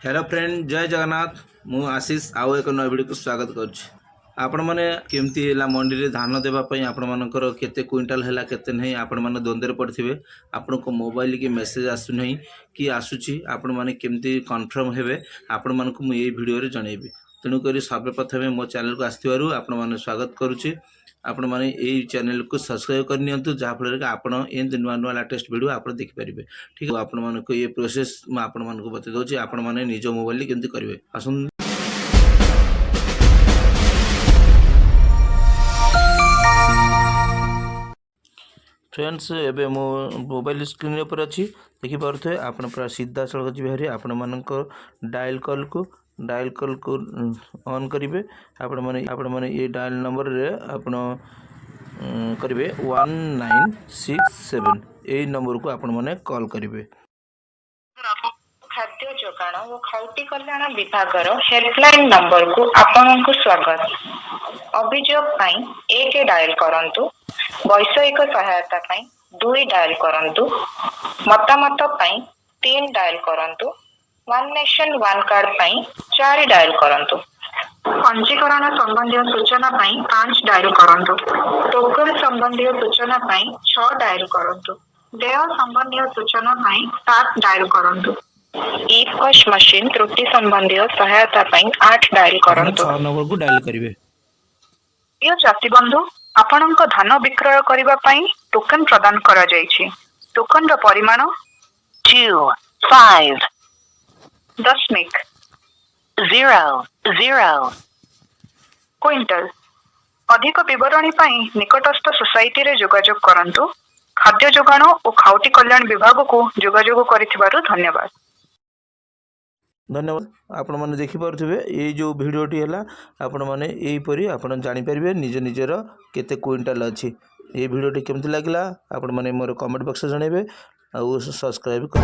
Hello friend जय जगन्नाथ मु आशीष आउ एक नया वीडियो को स्वागत करुच्ची आपण मैंने केमती है मंडी में धान देवाई आपण मानकर केते क्विंटाल है केते नहीं आपण मैंने द्वंद्व पड़े आपण को मोबाइल की मेसेज आसु नहीं कि आसूची आपण मैंने केमती कन्फर्म हेबे आपण मानक मु ये वीडियो रे जणेबी तेणुक सर्वप्रथम मो चैनल को आसथिबारु आपण माने स्वागत करुच्ची आपण माने यही चैनल को सब्सक्राइब कर नियंतु जहाँफल कि आपण एमती नुआ नुआ लेटेस्ट वीडियो आप देखिपारे ठीक है। आपण मानक ये प्रोसेस मैं आपण मानक बता दूसरी आपण माने निज मोबाइल केमती करेंगे आसन। फ्रेंड्स एबे मो मोबाइल स्क्रीन पर अच्छी देखिपे आपण पूरा सीधा सड़क जी भारी आपण मानक डायल कॉल को ऑन करेंगे आपण माने ये डायल नंबर रे आपण करेंगे 1967 यही नंबर को आपण माने कॉल करेंगे। खाद्य जोगाण और खाउटी कल्याण विभागर हेल्पलाइन नंबर को आपन को स्वागत। अभियोग पाई 1 डायल करंतु, वैषयिक सहायता पाई 2 डायल करंतु, मतामत पाई 3 डायल करंतु, वन नेशन वन कार्ड पाई 4 डायल करंतु, पंजीकरण संबंधी सूचना पाई 5 डायल करंतु, टोकन संबंधी सूचना पाई 6 डायल करंतु, देय संबंधी सूचना पाई 7 डायल करंतु, ई पॉश मशीन त्रुटि संबंधी सहायता पाई 8 डायल करंतु। 6 नंबर को डायल करेंगे। यो चाषी बंधु आपणक धान विक्रय करिबा पाई टोकन प्रदान करा जायछि। टोकन रो परिमाण 2, 5, दशमिक 0, 0. क्विंटल। अधिक विवरणी पाई निकटस्थ सोसाइटी रे जोगाजोग करंतु। खाद्य जोगाण और खाउटी कल्याण विभाग को जोगाजोग करिथिबारु धन्यवाद। धन्यवाद। आपण मैंने देखिपे ये जो भिडटी है आपण मैंने यहीपरी आप जापर निज निजर केते क्विंटाल अच्छी ये भिडटी केमती लगे आपण मैंने मोर कमेंट बॉक्स जनइबे आ सब्सक्राइब कर।